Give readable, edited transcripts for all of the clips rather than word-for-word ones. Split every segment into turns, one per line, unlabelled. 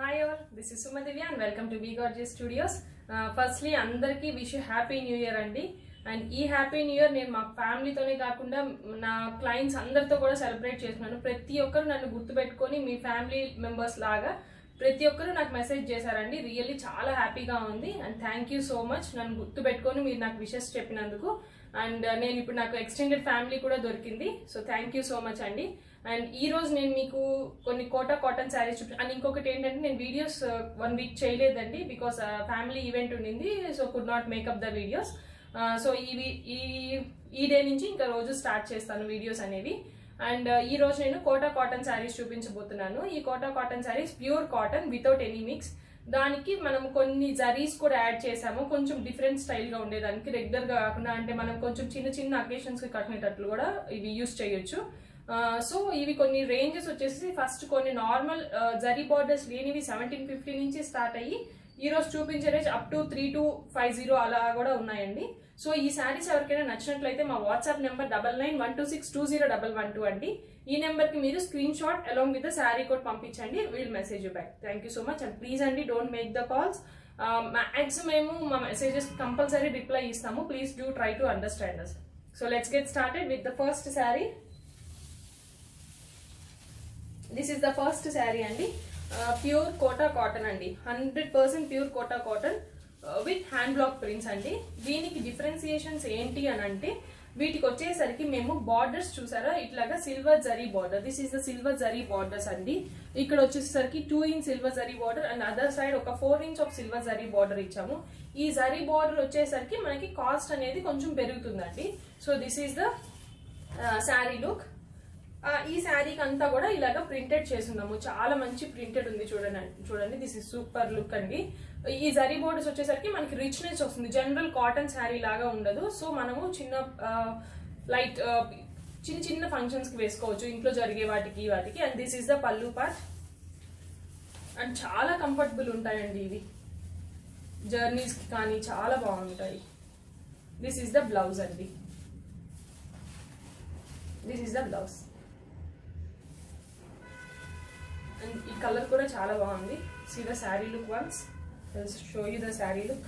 Hi all, this is Sumadevi and welcome to Be Gorgeous Studios. Firstly, అందరికి wish you happy new year అండి. And ఈ happy new year నేను మా ఫ్యామిలీతోనే కాకుండా నా క్లయింట్స్ అందరితో కూడా సెలబ్రేట్ చేస్తున్నాను. ప్రతి ఒక్కరు నన్ను గుర్తుపెట్టుకొని మీ ఫ్యామిలీ మెంబర్స్ లాగా ప్రతి ఒక్కరు నాకు మెసేజ్ చేశారండి. రియల్లీ చాలా హ్యాపీగా ఉంది and thank you so much నన్ను గుర్తుపెట్టుకొని మీరు నాకు విషెస్ చెప్పినందుకు. అండ్ నేను ఇప్పుడు నాకు ఎక్స్టెండెడ్ ఫ్యామిలీ కూడా దొరికింది. So thank you so much అండి. అండ్ ఈ రోజు నేను మీకు కొన్ని కోటా కాటన్ శారీస్ అండ్ ఇంకొకటి ఏంటంటే నేను వీడియోస్ 1 వీక్ చేయలేదండి బికాస్ ఫ్యామిలీ ఈవెంట్ ఉండింది. So could not makeup the videos. So ఈ డే నుంచి ఇంకా రోజు స్టార్ట్ చేస్తాను వీడియోస్ అనేవి. అండ్ ఈ రోజు నేను కోటా కాటన్ శారీస్ చూపించబోతున్నాను. ఈ Kota cotton saris pure cotton without any mix. దానికి మనం కొన్ని జరీస్ కూడా యాడ్ చేసాము, కొంచెం డిఫరెంట్ స్టైల్గా ఉండేదానికి, రెగ్యులర్గా కాకుండా. అంటే మనం కొంచెం చిన్న చిన్న అకేషన్స్కి కట్టినట్లు కూడా ఇవి యూస్ చేయొచ్చు. సో ఇవి కొన్ని రేంజెస్ వచ్చేసి ఫస్ట్ కొన్ని నార్మల్ జరీ బార్డర్స్ లేనివి 1750 నుంచి స్టార్ట్ అయ్యి ఈ రోజు చూపించే రేంజ్ అప్ టు 3250 అలా కూడా ఉన్నాయండి. సో ఈ శారీస్ ఎవరికైనా నచ్చినట్లయితే మా వాట్సాప్ నెంబర్ 9912620112 అండి. ఈ నెంబర్కి మీరు screenshot along with the sari code పంపించండి. Will message you back. Thank you so much and please అండి don't make the calls. Maximum మేము మా మెసేజెస్ కంపల్సరీ రిప్లై ఇస్తాము. Please do try to understand us. So let's get started with the first sari. This is the first sari అండి. Pure Kota cotton అండి, 100% pure Kota cotton with hand block prints అండి. దీనికి differentiations ఏంటి అని అంటే వీటికి వచ్చేసరికి మేము బార్డర్స్ చూసారా ఇట్లాగా silver zari border. This is the silver zari borders అండి. ఇక్కడ వచ్చేసరికి 2 inch silver zari border and other side ఒక 4 inch of silver zari border ఇచ్చాము. ఈ జరీ బార్డర్ వచ్చేసరికి మనకి కాస్ట్ అనేది కొంచెం పెరుగుతుందండి. So this is the sari look. ఈ శారీకి అంతా కూడా ఇలాగ ప్రింటెడ్ చేస్తున్నాము. చాలా మంచి ప్రింటెడ్ ఉంది చూడండి. దిస్ ఇస్ సూపర్ లుక్ అండి. ఈ జరీ బోర్డర్స్ వచ్చేసరికి మనకి రిచ్నెస్ వస్తుంది, జనరల్ కాటన్ శారీ లాగా ఉండదు. సో మనము చిన్న లైట్ చిన్న ఫంక్షన్స్ కి వేసుకోవచ్చు, ఇంట్లో జరిగే వాటికి. And this is the pallu part. And చాలా కంఫర్టబుల్ ఉంటాయండి ఇవి, జర్నీస్ కి కానీ చాలా బాగుంటాయి. దిస్ ఈస్ ద బ్లౌజ్ అండి. This is the blouse. And ఈ కలర్ కూడా చాలా బాగుంది. See the sari look once. Show you the sari look.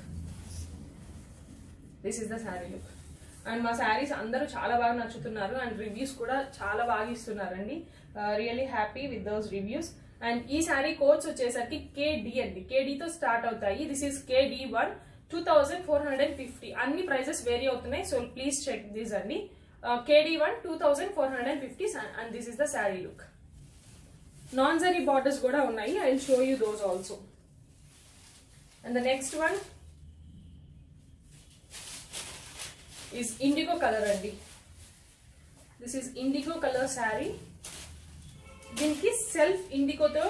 This is the sari look. And మా శారీస్ అందరూ చాలా బాగా నచ్చుతున్నారు అండ్ రివ్యూస్ కూడా చాలా బాగా ఇస్తున్నారండి. Really happy with those reviews. And ఈ శారీ కోడ్స్ వచ్చేసరికి కేడి అండి, కేడీతో స్టార్ట్ అవుతాయి. This is KD1 2450. అన్ని ప్రైజెస్ వేరీ అవుతున్నాయి. సో ప్లీజ్ చెక్ దిస్ అండి. KD1 2450 and this is the sari look. Non zari borders కూడా ఉన్నాయి. I will show you those also. And the next one is indigo colour అండి. This is indigo colour sari. దీనికి self ఇండిగోతో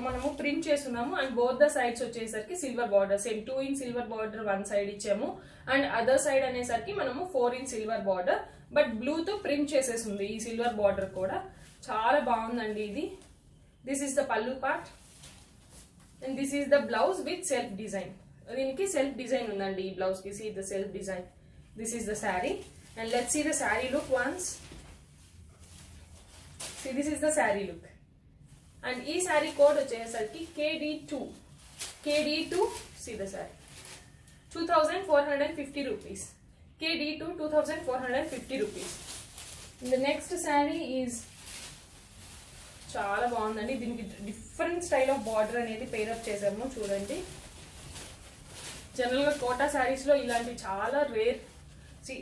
మనము print చేస్తున్నాము. And both the sides వచ్చేసరికి silver border, same 2 inch silver border one side ఇచ్చాము. And other side అనేసరికి మనము 4 inch silver border, but బ్లూతో ప్రింట్ చేసేసింది ఈ సిల్వర్ బార్డర్ కూడా. చాలా బాగుందండి ఇది. This is the pallu part and this is the blouse with self design. దీనికి సెల్ఫ్ డిజైన్ ఉందండి ఈ బ్లౌజ్ కి. see the self design. This is the saree and let's see the saree look once. See, this is the saree look. And ఈ saree code వచ్చేసరికి KD2. See the saree 2450 rupees. KD2 2450 rupees. The next saree is చాలా బాగుందండి. దీనికి different style of border అనేది pair up చేసాము చూడండి. General గా quota saris లో ఇలాంటి చాలా రేర్.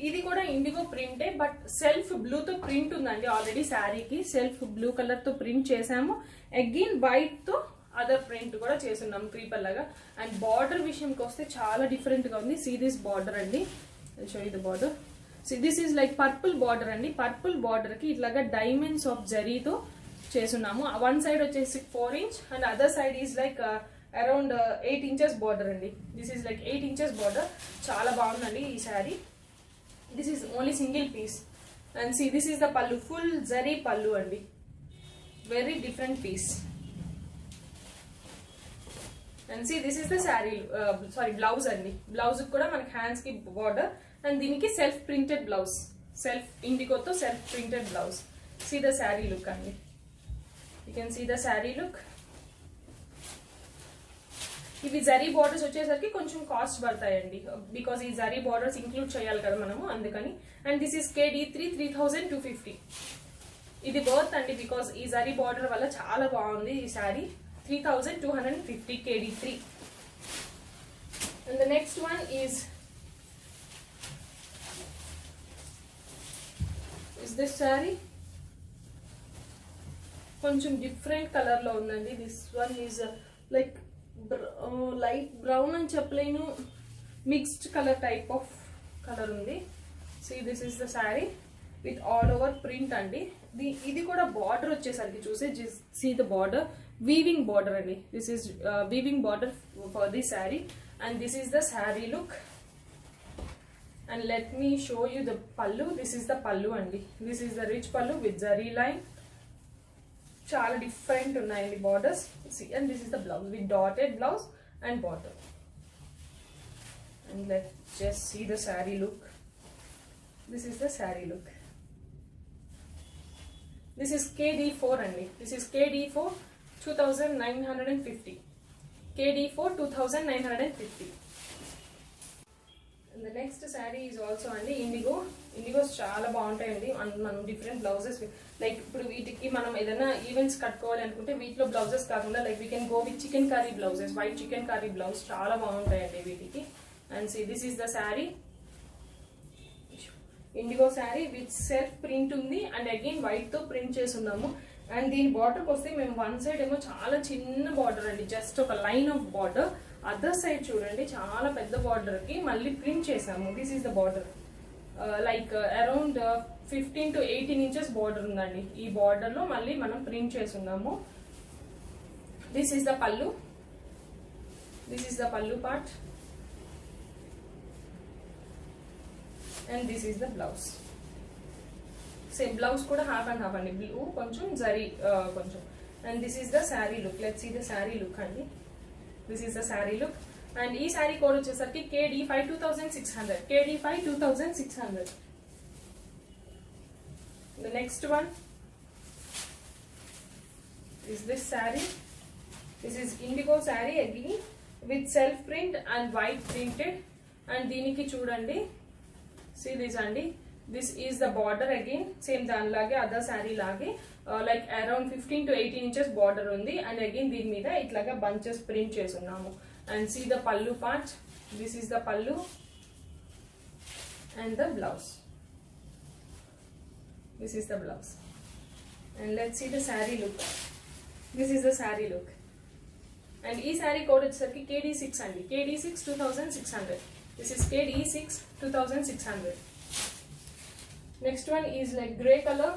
ఇది కూడా ఇండిగో ప్రింటే, బట్ సెల్ఫ్ బ్లూ తో ప్రింట్ ఉందండి ఆల్రెడీ. శారీకి సెల్ఫ్ బ్లూ కలర్ తో ప్రింట్ చేసాము. అగైన్ వైట్ తో అదర్ ప్రింట్ కూడా చేస్తున్నాము క్రీపర్ లాగా. అండ్ బార్డర్ విషయంకి వస్తే చాలా డిఫరెంట్ గా ఉంది. సీ దిస్ బార్డర్ అండి. Show you the border. See this is like purple border అండి. పర్పుల్ బార్డర్ కి ఇట్లాగా డైమండ్స్ ఆఫ్ జరీతో చేస్తున్నాము. వన్ సైడ్ వచ్చేసి 4 inch and other side is like around 8 inches border అండి. This is like 8 inches border. చాలా బాగుందండి ఈ శారీ. This is only single piece. And see this is the pallu, full zari pallu అండి. Very different piece. And see this is the sari blouse అండి. Blouse కూడా మనకి hands కి బార్డర్ అండ్ దీనికి సెల్ఫ్ ప్రింటెడ్ బ్లౌజ్, సెల్ఫ్ ఇండిగోతో self printed blouse. See the sari look అండి. You can see the saree look. ఇవి zari borders వచ్చేసరికి కొంచెం కాస్ట్ పడతాయండి, బికాస్ ఈ జరీ బార్డర్స్ ఇంక్లూడ్ చేయాలి కదా మనము, అందుకని. And this is KD3 3250. ఇది వర్త్ అండి, బికాస్ ఈ జరీ బార్డర్ వల్ల చాలా బాగుంది ఈ sari. 3250 KD3. And the next one is this sari. కొంచెం డిఫరెంట్ కలర్ లో ఉందండి. This one is like light brown అని చెప్పలేను, mixed colour type of colour ఉంది. See this is the sari with all over print అండి. ఇది కూడా బార్డర్ వచ్చేసరికి చూసి see the border, weaving border అండి. This is weaving border for the sari and this is the sari look. And let me show you the pallu. This is the pallu అండి. This is the rich pallu with zari line. చాలా డిఫరెంట్ ఉన్నాయండి borders. And this is the blouse with dotted blouse and border. And let just see the sari look. This is the sari look. This is KD4 అండి. This is KD4 2950. KD4 2950. And the next saree is also అండి IndiGo. ఇండిగోస్ చాలా బాగుంటాయండి. మనం different blouses like ఇప్పుడు వీటికి మనం ఏదైనా events కట్టుకోవాలి అనుకుంటే వీటిలో బ్లౌజెస్ కాకుండా like we can go with chicken curry blouses. White chicken curry blouse చాలా బాగుంటాయండి వీటికి. And see this is the sari, IndiGo sari with self print ఉంది అండ్ అగైన్ వైట్ తో ప్రింట్ చేసి ఉన్నాము. అండ్ దీని బార్డర్కి వస్తే మేము వన్ సైడ్ ఏమో చాలా చిన్న బార్డర్ అండి, జస్ట్ ఒక line of border. Other side చూడండి చాలా పెద్ద బార్డర్ కి మళ్ళీ ప్రింట్ చేసాము. This is the border, like around 15 to 18 inches border ఉందండి. ఈ బార్డర్ లో మళ్ళీ మనం ప్రింట్ చేసి ఉన్నాము. This is the pallu. This is the pallu part and this is the blouse. Same blouse కూడా హాఫ్ అండ్ హాఫ్ అండి, బ్లూ కొంచెం జరీ కొంచెం. And this is the sari look. Let's see the sari look అండి. This is the sari look. And ఈ sari code వచ్చేసరికి KD5 2600. KD5 2600. The next one is this saree. This is indigo saree again with self print and white printed. And దీనికి చూడండి, see this అండి. This is the border again, same దానిలాగే other sari లాగే like around 15 to 18 inches border ఉంది. And again దీని మీద ఇట్లాగా bunches print చేసి ఉన్నాము. And see the pallu part. This is the pallu and the blouse. This is the blouse. And let's see the saree look. This is the saree look. And ee saree code వచ్చేసరికి KD6 అండి. KD6 2600. This is KD6 2600. Next one is like grey color.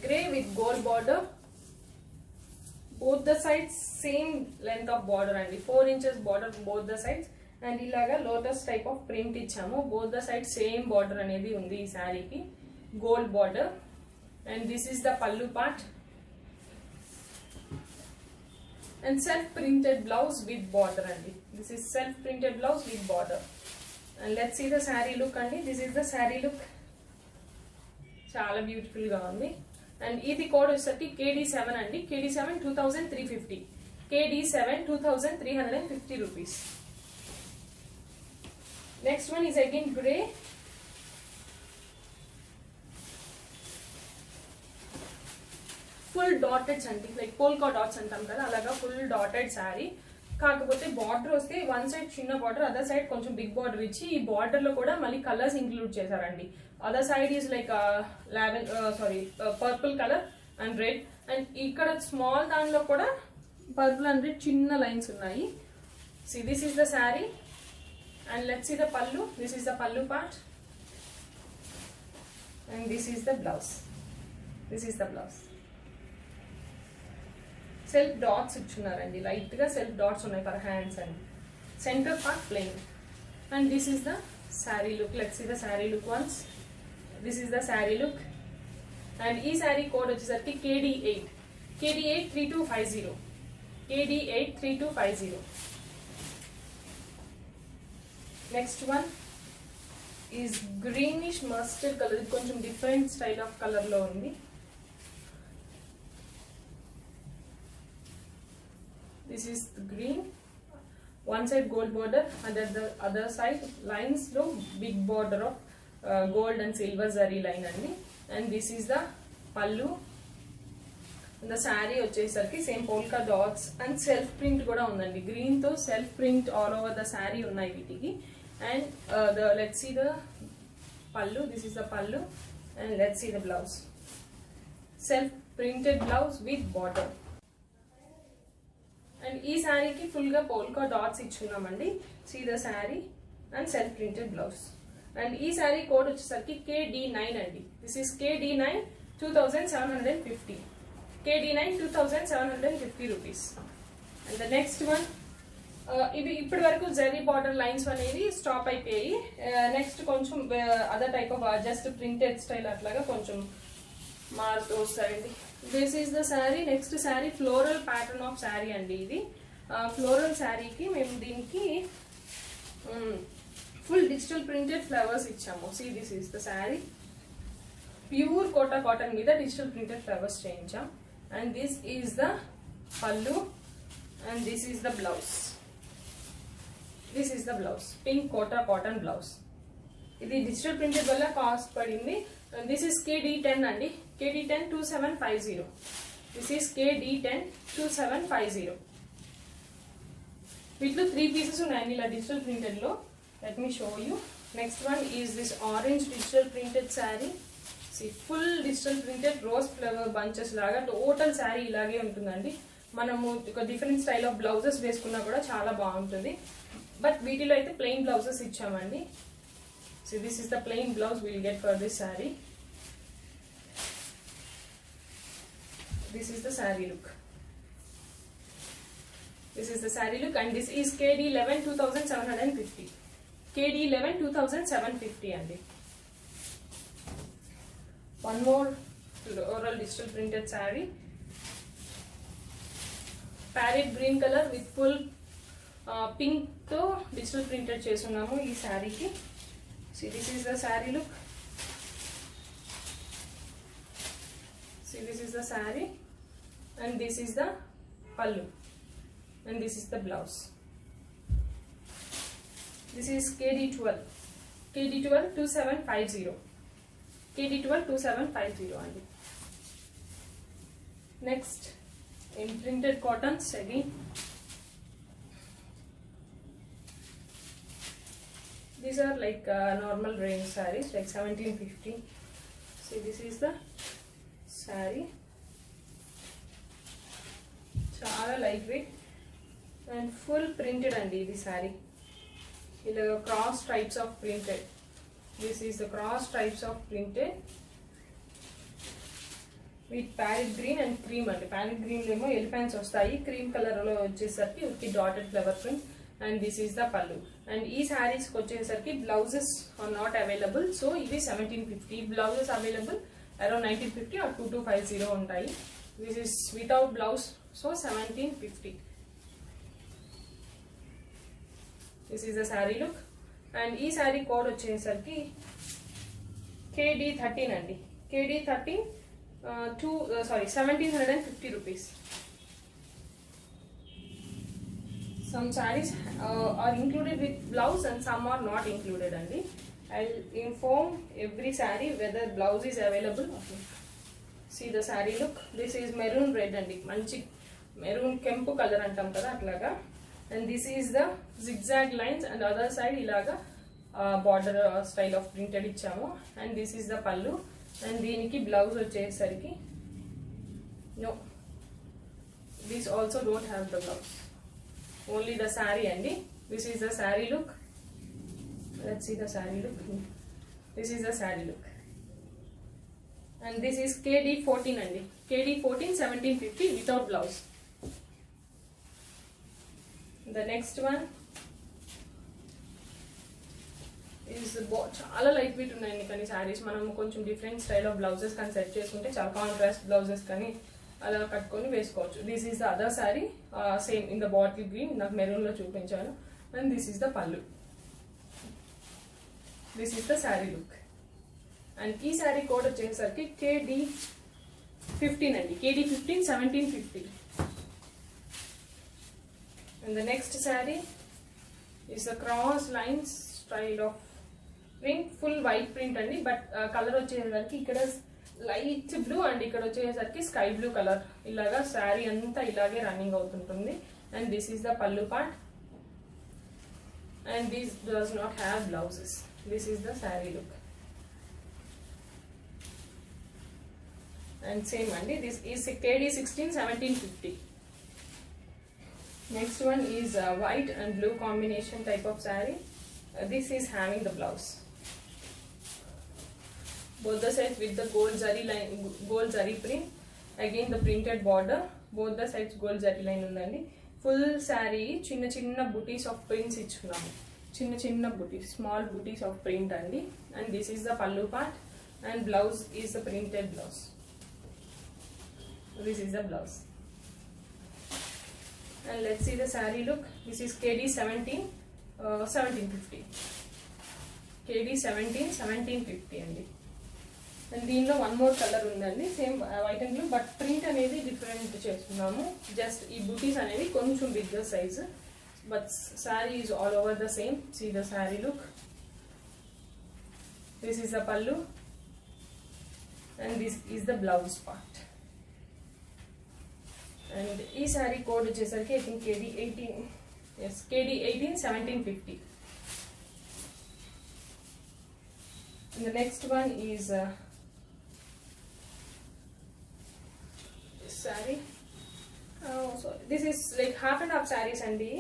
Grey with gold border. Both the sides same length of border అండి. 4 inches border both the sides. And ఇలాగా lotus type of print ఇచ్చాము. Both the side same border అనేది ఉంది ఈ శారీకి, gold border. And this is the pallu part and self printed blouse with border అండి. This is self printed blouse with border. And let's see the sari look అండి. This is the sari look. చాలా beautiful గా ఉంది. And ఇది code వచ్చేసరికి KD7 అండి. KD7 2350. KD7 2350 rupees. Next one is again grey. Full dotted అండి, like polka dots అంటాం కదా అలాగా ఫుల్ డాటెడ్ శారీ. కాకపోతే బార్డర్ వస్తే వన్ సైడ్ చిన్న బార్డర్, అదర్ సైడ్ కొంచెం బిగ్ బార్డర్ ఇచ్చి ఈ బార్డర్ లో కూడా మళ్ళీ కలర్స్ ఇంక్లూడ్ చేశారండి. Other side is like purple colour and red. And ఇక్కడ స్మాల్ దానిలో కూడా పర్పుల్ అండ్ రెడ్ చిన్న లైన్స్ ఉన్నాయి. C this is the sari. And let's see the pallu. This is the pallu part and this is the blouse. This is the blouse. Self dots ichunarandi, light ga self dots unnai for hands and center part plain. And this is the saree look. Let's see the saree look once. This is the saree look. And ee saree code vachesarki KD8. KD8 3250. KD8 3250. Next one is greenish mustard color. కొంచెం different style of colour లో ఉంది. This is the green, one side gold border and at the other side lines lo big border of gold and silver zari line andi. And this is the pallu. And the saree వచ్చేసరికి same polka dots and self print కూడా ఉందండి. Green తో self print all over the saree ఉన్నాయి వీటికి. And let's see the pallu. This is the pallu and let's see the blouse. Self printed blouse with border. And ఈ శారీకి full గా polka dots ఇచ్చున్నామండి. See the saree and self printed blouse. And ఈ sari code వచ్చేసరికి KD9 అండి. This is KD9 2750. KD9 2750 rupees. And the next one, ఇవి ఇప్పటి వరకు జరీ బార్డర్ లైన్స్ అనేవి స్టాప్ అయిపోయాయి. నెక్స్ట్ కొంచెం other type of just printed style అట్లాగా కొంచెం మారుతూ వస్తాయండి. This is the sari. Next sari floral pattern of sari అండి. ఇది ఫ్లోరల్ శారీకి మేము దీనికి ఫుల్ డిజిటల్ ప్రింటెడ్ ఫ్లవర్స్ ఇచ్చాము. See this is the sari. Pure Kota cotton మీద డిజిటల్ ప్రింటెడ్ ఫ్లవర్స్ చేయించాం. And this is the pallu and this is the blouse. This is the blouse, pink kota cotton blouse. Idi digital printed valla cost padindi. And this is KD10 andi. KD10 2750. This is KD10 2750. Vitlo 3 pieces unnayandi ila digital printed lo. Let me show you. Next one is this orange digital printed saree. See, full digital printed rose flower bunches లాగా total sari ఇలాగే ఉంటుందండి. మనము ఒక different style of blouses వేసుకున్నా కూడా చాలా బాగుంటుంది. But వీటిలో అయితే ప్లెయిన్ బ్లౌజెస్ ఇచ్చామండి. So this is the plain blouse will get for this sari. This is the sari look. This is the sari look and this is KD11 2750. KD11 2750 అండి. One more floral digital printed saree, parrot green color with full pink to digital printed chesunnamo ee saree ki. See, this is the saree look. See, this is the saree and this is the pallu and this is the blouse. This is KD12 2750. KD12 2750 andi. Next, in printed cottons again. These are like normal range sarees, like 1750. See, this is the saree. Chala lightweight and full printed andi this saree. Ila cross types of printed. This is the cross types of printed with parrot green and cream and parrot green lemo elephants vastayi, cream color lo vachesarki utti dotted flower print. And this is the pallu. And ee sarees ku vachesarki blouses are not available, so ivi 1750. Blouses available around 1950 or 2250 untayi. This is without blouse, so 1750. This is the saree look. And ఈ sari code వచ్చేసరికి KD13 అండి. KD13 1750 rupees. Some sarees are included with blouse and some are not included అండి. I'll inform every saree whether blouse is available. Okay. See the saree look. This is maroon red అండి. మంచి maroon కెంపు colour అంటాం కదా అట్లాగా. And this is the zigzag lines and other side ilaga border style of printed ichamo. And this is the pallu and deeniki blouse vachesariki no, these also don't have the blouse, only the saree andi. This is the saree look. Let's see the saree look. This is the saree look and this is KD14 andi. KD14 1750 without blouse. The next one is చాలా light weight ఉన్నాయండి కానీ సారీస్. మనం కొంచెం different style of blouses కానీ set చేసుకుంటే చాలా contrast blouses కానీ అలా కట్టుకొని వేసుకోవచ్చు. This is the other sari, same in the bottle green, నాకు మెరూన్ లో చూపించాను. And this is the pallu. This is the sari look. And ఈ శారీ కోడ్ వచ్చేసరికి KD15 అండి. KD15 1750. And the next saree is a cross lines style of print, full white print andi, but color వచ్చేసరికి ఇక్కడ light blue and ఇక్కడ వచ్చేసరికి sky blue colour ఇలాగా శారీ అంతా ఇలాగే రన్నింగ్ అవుతుంటుంది. And this is the pallu part and this does not have blouses. This is the sari look and same andi, this is KD 16 1750. Next one is white and blue combination type of saree. This is having the blouse, both the sides with the gold zari line, gold zari print, again the printed border, both the sides gold zari line undandi. Full saree chinna chinna booties of prints ichunnam, chinna booties, small booties of print andi. And this is the pallu part and blouse is the printed blouse. This is the blouse. And let's see the saree look. This is KD 17 1750. KD 17 1750 andi. And దీనిలో one more color ఉందండి, same white and blue, but print అనేది different చేస్తున్నాము. Just ఈ బూటీస్ అనేవి కొంచెం bigger size, but sari is all over the same. See the sari look. This is the pallu and this is the blouse part. And ఈ sari code వచ్చేసరికి I think KD 18, yes KD 18 1750. And the next one is this saree. Oh, sorry. This is like half and half sarees andi,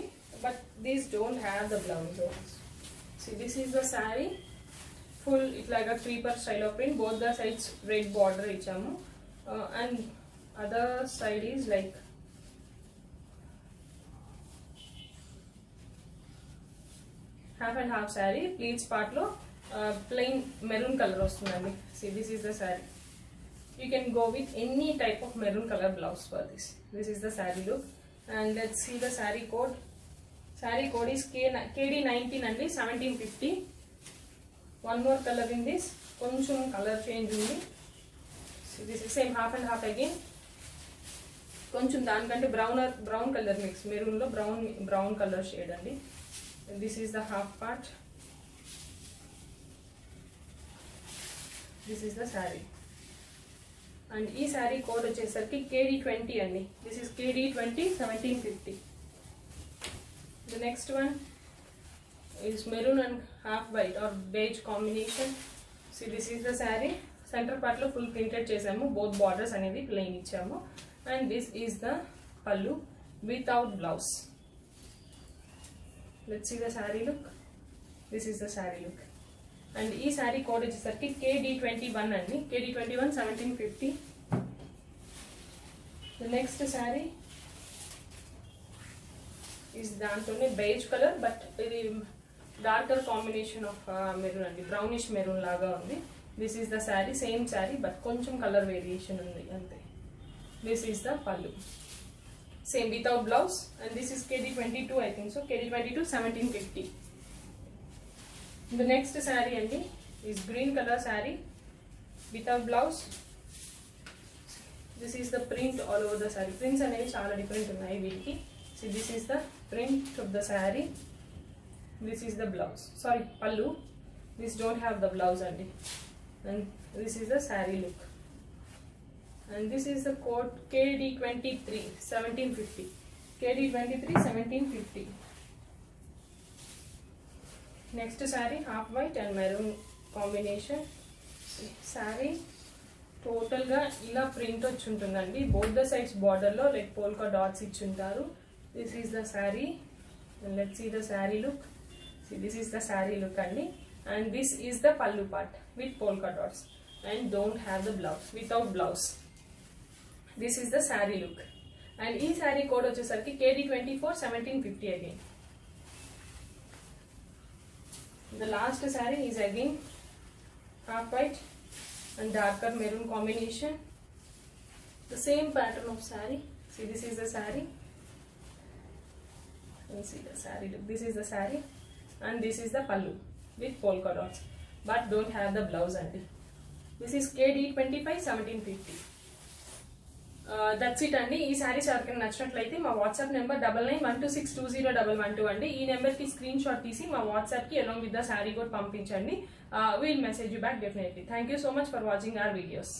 but these don't have the blouse. See, this is the saree, full it like a creeper style of print. Both the sides red border ichamu, and other side is like half and half saree. Pleats part lo plain maroon color ostundandi. See, this is the saree. You can go with any type of maroon color blouse for this. This is the saree look. And let's see the saree code. Saree code is KD 19 and 1750. One more color in this, koncham color change undi. See, this is same half and half again. కొంచెం దానికంటే brown colour mix, maroon లో brown colour shade అండి. This is the half part. This is the sari. And ఈ sari code వచ్చేసరికి KD 20 అండి. This is KD 20 1750. The next one is maroon and half white or beige combination. So this is the sari. Centre part లో full printed చేసాము, both borders అనేది plain ఇచ్చాము. And this is the pallu without blouse. Let's see the saree look. This is the saree look. And ee saree code vachesarki KD 21 andi. KD 21 1750. The next saree is dantone beige color, but idi darker combination of maroon andi, brownish maroon laga undi. This is the saree, same saree but koncham color variation undi ante. This is the pallu, same without blouse. And this is KD 22 I think so. KD 22 1750. The next saree andi is green color saree without blouse. This is the print all over the saree. Prints అనేవి చాలా different ఉన్నాయి వీటికి. See, this is the print of the saree. This is the blouse, sorry, pallu. This don't have the blouse andi. And this is the saree look. And this is the code KD 23 1750. KD 23 1750. Next saree, half white and maroon combination. Saree total ga ila print వచ్చుంటుందండి. Both the sides border lo like polka dots ఇచ్చుంటారు. This is the saree. And let's see the saree look. See, this is the saree look andi. And this is the pallu part with polka dots and don't have the blouse, without blouse. This is the saree look. And ee saree code vachesarki KD 24 1750 again. The last saree is again half white and darker maroon combination. The same pattern of saree. See, this is the saree. And see the saree look. This is the saree and this is the pallu with polka dots but don't have the blouse until. This is KD 25 1750. That's it అండి. ఈ శారీస్ ఎవరికైనా నచ్చినట్లయితే మా WhatsApp number 9912620112 అండి. ఈ నెంబర్కి screen shot తీసి మా వాట్సాప్కి అలాంగ్ విత్ ద శారీ కూడా పంపించండి. We'll message you back definitely. Thank you so much for watching our videos.